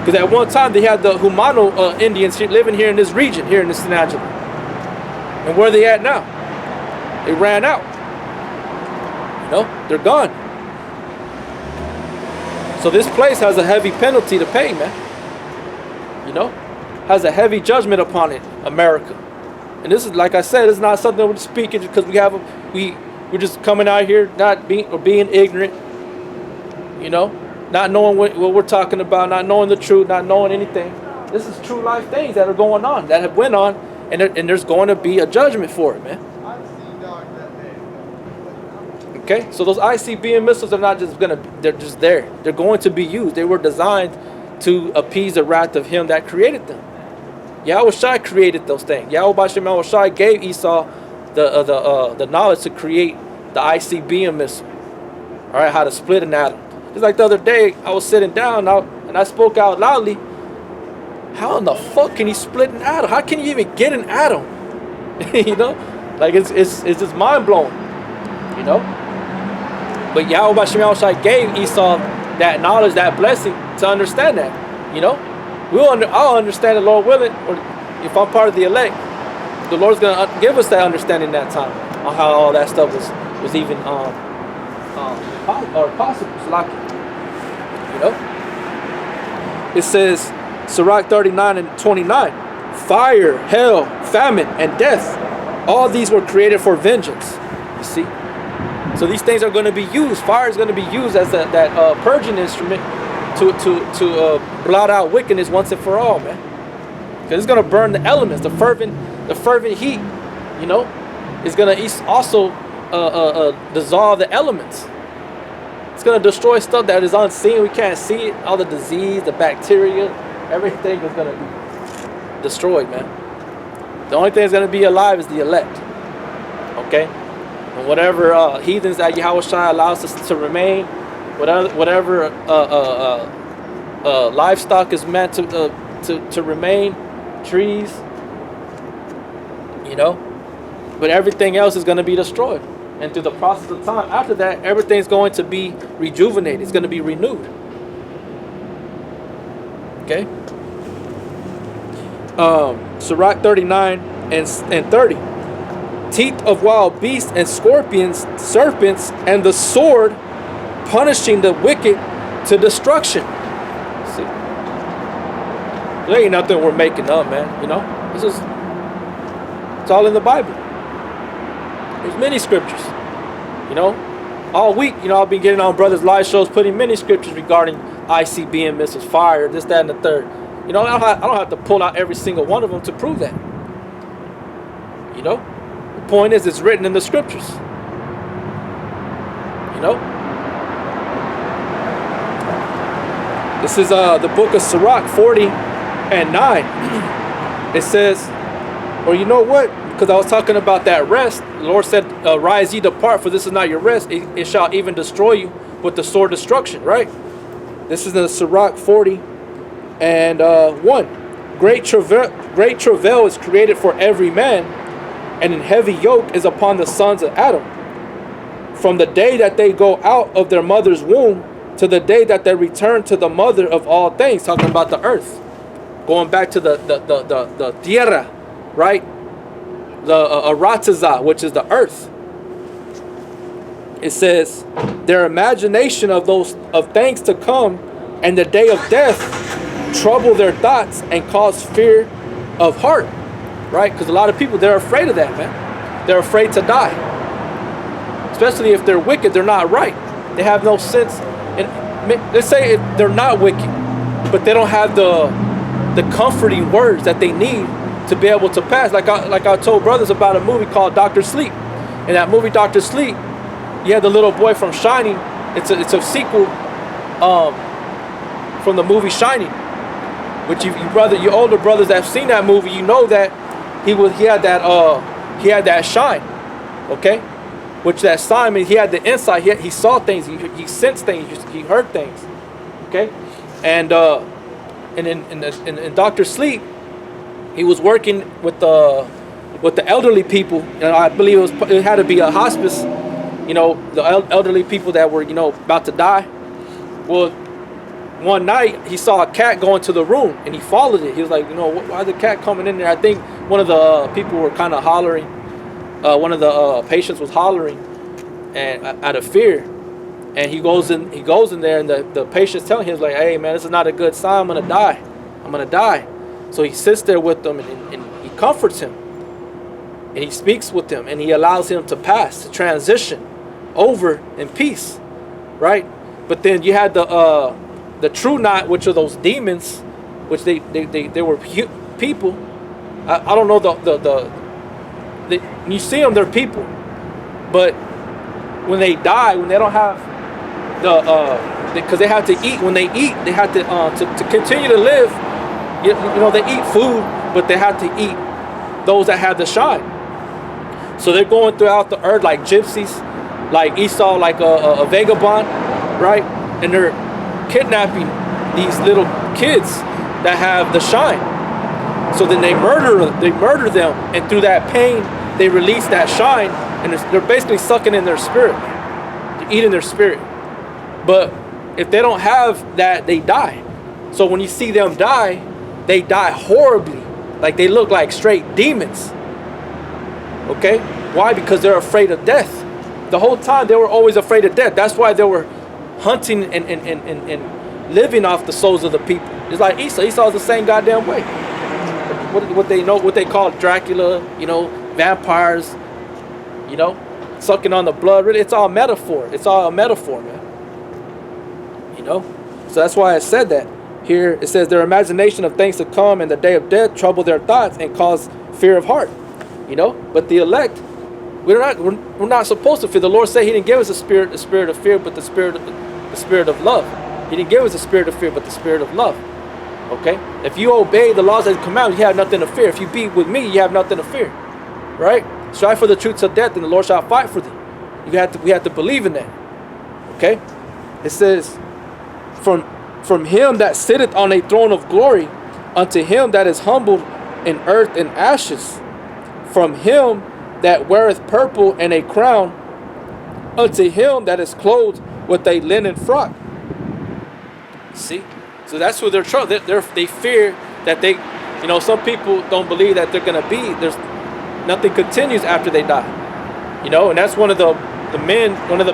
Because at one time they had the Humano Indians living here in this region, here in the San Angelo. And where are they at now? They ran out. You know, they're gone. So this place has a heavy penalty to pay, man. You know, has a heavy judgment upon it, America. And this is, like I said, it's not something we're speaking because we're just coming out here not being ignorant. You know, not knowing what we're talking about, not knowing the truth, not knowing anything. This is true life things that are going on, that have went on, and there's going to be a judgment for it, man. Okay, so those ICBM missiles are not just they're just there. They're going to be used. They were designed to appease the wrath of him that created them. Yahweh Shai created those things. Yahweh Shai gave Esau the knowledge to create the ICBM missile. All right, how to split an atom. Just like the other day, I was sitting down and I spoke out loudly. How in the fuck can you split an atom? How can you even get an atom? You know, like it's just mind blowing. You know. But Yahweh Shai gave Esau that knowledge, that blessing to understand that. You know, I'll understand it, Lord willing, or if I'm part of the elect, the Lord's gonna give us that understanding that time on how all that stuff was even possible. You know, it says Sirach 39 and 29, fire, hell, famine, and death, all these were created for vengeance. You see. So these things are going to be used. Fire is going to be used as that purging instrument to blot out wickedness once and for all, man. Because it's going to burn the elements. The fervent heat, you know, is going to also dissolve the elements. It's going to destroy stuff that is unseen. We can't see it. All the disease, the bacteria, everything is going to be destroyed, man. The only thing that's going to be alive is the elect. Okay? And whatever heathens that Yahweh Shai allows us to remain, whatever livestock is meant to remain, trees, you know, but everything else is going to be destroyed. And through the process of time, after that, everything's going to be rejuvenated. It's going to be renewed. Okay? Sirach 39 and 30. Teeth of wild beasts and scorpions, serpents, and the sword, punishing the wicked to destruction. See? There ain't nothing we're making up, man. You know? It's all in the Bible. There's many scriptures. You know? All week, you know, I've been getting on brothers' live shows, putting many scriptures regarding ICBM missiles, fire, this, that, and the third. You know, I don't have to pull out every single one of them to prove that. You know? The point is, it's written in the scriptures. You know? This is the book of Sirach 40 and 9. It says, or you know what? Because I was talking about that rest. The Lord said, rise ye, depart, for this is not your rest. It shall even destroy you with the sword destruction, right? This is in Sirach 40 and 1. Great travail is created for every man, and an heavy yoke is upon the sons of Adam. From the day that they go out of their mother's womb to the day that they return to the mother of all things. Talking about the earth. Going back to the tierra, right? The Arataza, which is the earth. It says, their imagination of things to come and the day of death trouble their thoughts and cause fear of heart. Right? Because a lot of people, they're afraid of that, man. They're afraid to die. Especially if they're wicked, they're not right. They have no sense. And let's say they're not wicked, but they don't have the comforting words that they need to be able to pass. Like I told brothers about a movie called Dr. Sleep. In that movie, Dr. Sleep, you had the little boy from Shining. It's a sequel from the movie Shining. Which you older brothers that have seen that movie, you know that he had that shine, okay? Which that sign means he had the insight. He saw things. He sensed things. He heard things, okay? And in Dr. Sleep, he was working with the elderly people. And I believe it had to be a hospice. You know, the elderly people that were about to die. Well, one night he saw a cat go into the room and he followed it. He was like, you know, why is the cat coming in there? I think one of the people were kind of hollering. One of the patients was hollering, and out of fear. And he goes in there, and the patient's telling him, like, hey man, this is not a good sign. I'm gonna die. So he sits there with them, and he comforts him, and he speaks with him, and he allows him to pass, to transition over in peace, right? But then you had the true knot, which are those demons, which they were people. I don't know you see them, they're people, but when they die, when they don't have because they have to eat. When they eat, they have to continue to live. You know, they eat food, but they have to eat those that have the shine. So they're going throughout the earth like gypsies, like Esau, like a vagabond, right? And they're kidnapping these little kids that have the shine. So then they murder them, and through that pain, they release that shine, and they're basically sucking in their spirit. They're eating their spirit. But if they don't have that, they die. So when you see them die, they die horribly. Like they look like straight demons. Okay? Why? Because they're afraid of death. The whole time they were always afraid of death. That's why they were hunting and living off the souls of the people. It's like Esau. Esau's the same goddamn way. What they call Dracula, you know, vampires, you know, sucking on the blood. Really, it's all metaphor. It's all a metaphor, man. You know? So that's why I said that. Here it says their imagination of things to come and the day of death trouble their thoughts and cause fear of heart. You know? But the elect, we're not supposed to fear. The Lord said He didn't give us the spirit of fear, but the spirit of love. He didn't give us the spirit of fear, but the spirit of love. Okay? If you obey the laws and commandments, you have nothing to fear. If you be with me, you have nothing to fear. Right? Strive for the truth till death, and the Lord shall fight for thee. We have to believe in that. Okay? It says, from him that sitteth on a throne of glory, unto him that is humbled in earth and ashes, from him that weareth purple and a crown, unto him that is clothed with a linen frock. See? So that's who they're troubled. They fear that they, you know, some people don't believe that they're going to be, there's nothing continues after they die. You know, and that's one of the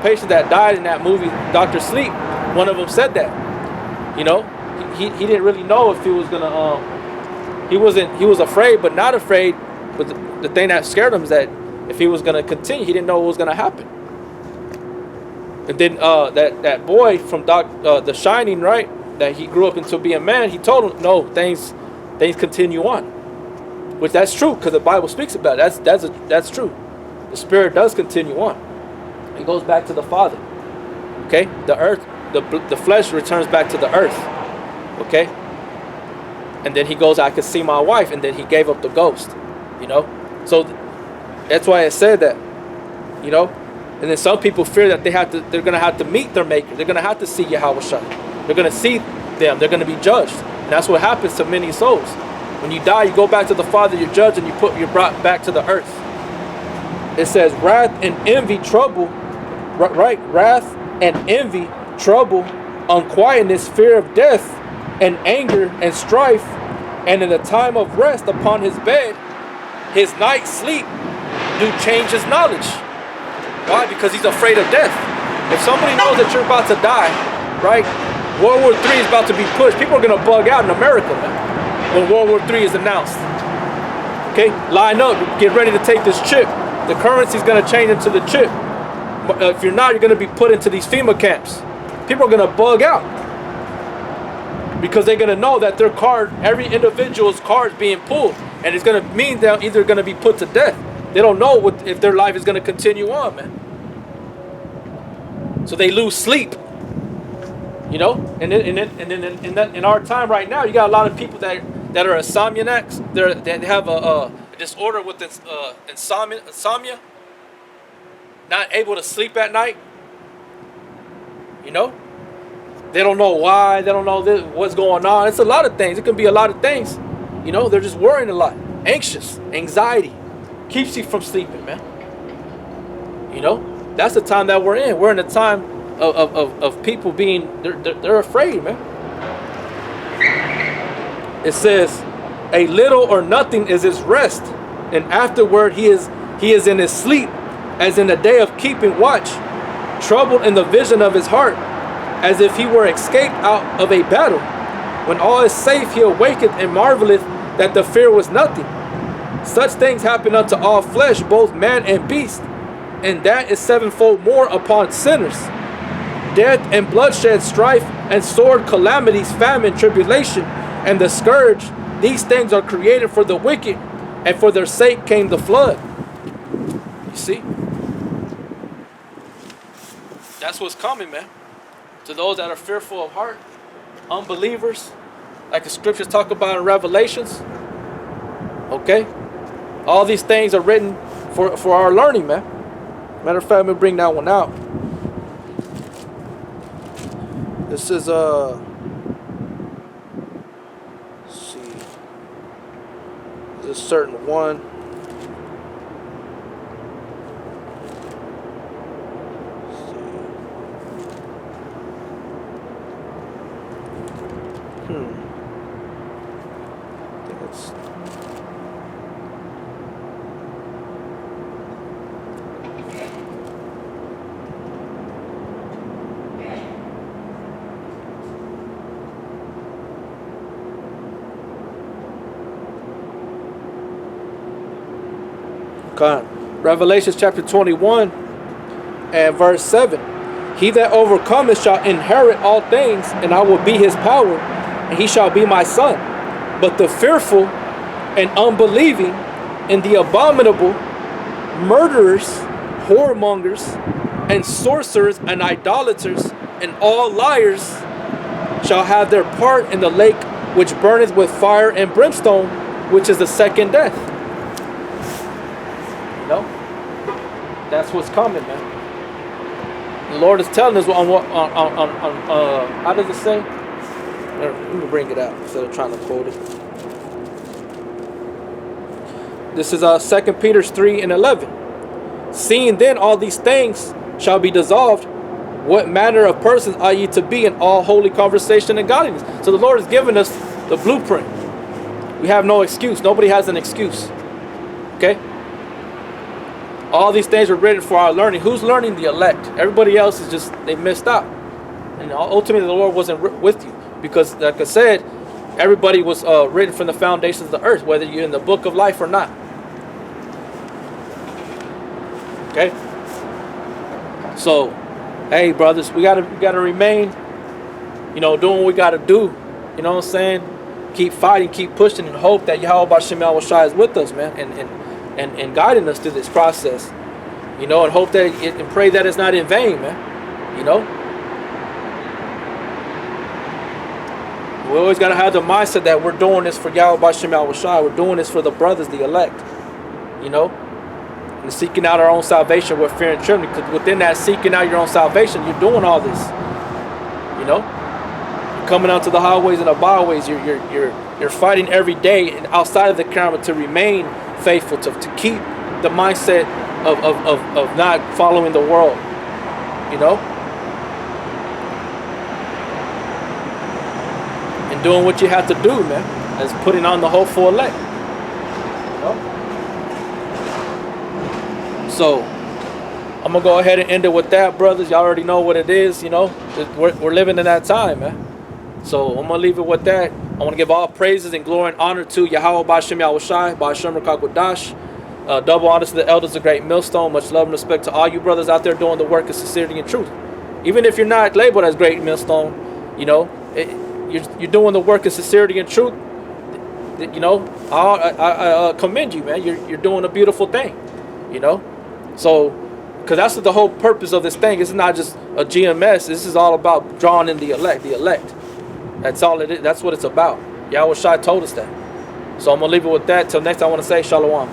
patients that died in that movie, Dr. Sleep. One of them said that. You know, he didn't really know if he was going to, he was afraid, but not afraid. But the thing that scared him is that if he was going to continue, he didn't know what was going to happen. And then that boy from The Shining, right? That he grew up into being a man, he told him, no, things continue on. Which that's true, because the Bible speaks about it. That's true. The spirit does continue on. It goes back to the Father. Okay? The earth, the flesh returns back to the earth. Okay? And then he goes, I could see my wife, and then he gave up the ghost. You know? So that's why I said that. You know? And then some people fear that they're gonna have to meet their maker. They're gonna have to see Yahweh Shai. They're going to see them. They're going to be judged. And that's what happens to many souls. When you die, you go back to the Father, you're judged, and you're brought back to the earth. It says, wrath and envy, trouble, right? Wrath and envy, trouble, unquietness, fear of death, and anger and strife, and in the time of rest upon his bed, his night sleep, do change his knowledge. Why? Because he's afraid of death. If somebody knows that you're about to die, right? World War III is about to be pushed. People are going to bug out in America, man, when World War III is announced. Okay? Line up. Get ready to take this chip. The currency is going to change into the chip. If you're not, you're going to be put into these FEMA camps. People are going to bug out. Because they're going to know that their card, every individual's card is being pulled. And it's going to mean they're either going to be put to death. They don't know if their life is going to continue on, man. So they lose sleep. You know, and then in our time right now, you got a lot of people that are insomniacs. They have a disorder with this insomnia, not able to sleep at night. You know, they don't know why. They don't know what's going on. It's a lot of things. It can be a lot of things. You know, they're just worrying a lot, anxious, anxiety, keeps you from sleeping, man. You know, that's the time that we're in. We're in a time of people being, they're afraid, man. It says, a little or nothing is his rest, and afterward he is in his sleep, as in the day of keeping watch, troubled in the vision of his heart, as if he were escaped out of a battle. When all is safe, he awaketh and marveleth that the fear was nothing. Such things happen unto all flesh, both man and beast, and that is sevenfold more upon sinners. Death and bloodshed, strife and sword, calamities, famine, tribulation, and the scourge, these things are created for the wicked, and for their sake came the flood. You see? That's what's coming, man. To those that are fearful of heart, unbelievers, like the scriptures talk about in Revelations. Okay? All these things are written for our learning, man. Matter of fact, let me bring that one out. This is let's see. There's a certain one. I think it's Revelation chapter 21 and verse 7. He that overcometh shall inherit all things, and I will be his power, and he shall be my son. But the fearful and unbelieving, and the abominable, murderers, whoremongers, and sorcerers, and idolaters, and all liars shall have their part in the lake which burneth with fire and brimstone, which is the second death. No, that's what's coming, man. The Lord is telling us on how does it say? Let me bring it out instead of trying to quote it. This is 2 Peter 3 and 11. Seeing then all these things shall be dissolved, what manner of persons are ye to be in all holy conversation and godliness? So the Lord has given us the blueprint. We have no excuse. Nobody has an excuse. Okay? All these things were written for our learning. Who's learning? The elect. Everybody else is just, they missed out. And ultimately the Lord wasn't with you. Because like I said, everybody was written from the foundations of the earth, whether you're in the book of life or not. Okay? So, hey brothers, we gotta remain, doing what we gotta do. You know what I'm saying? Keep fighting, keep pushing, and hope that Yahweh Shem Yahushua is with us, man, and guiding us through this process. And hope that and pray that it's not in vain, man. We always gotta have the mindset that we're doing this for Yahweh Shem Yahushua. We're doing this for the brothers, the elect. And seeking out our own salvation with fear and trembling. Because within that seeking out your own salvation, you're doing all this. You're coming out to the highways and the byways. You're fighting every day and outside of the camera to remain faithful, to keep the mindset of not following the world. And doing what you have to do, man. As putting on the hopeful elect. So, I'm going to go ahead and end it with that, brothers. Y'all already know what it is, We're living in that time, man. So, I'm going to leave it with that. I want to give all praises and glory and honor to Yahweh B'Shem Yahushai, B'Shem Rakakwadash. Double honor to the elders of Great Millstone. Much love and respect to all you brothers out there doing the work of sincerity and truth. Even if you're not labeled as Great Millstone, you're doing the work of sincerity and truth. I commend you, man. You're doing a beautiful thing, So, because that's the whole purpose of this thing. It's not just a GMS. This is all about drawing in the elect. The elect. That's all it is. That's what it's about. Yahweh Shai told us that. So I'm going to leave it with that. Till next time, I want to say Shalom.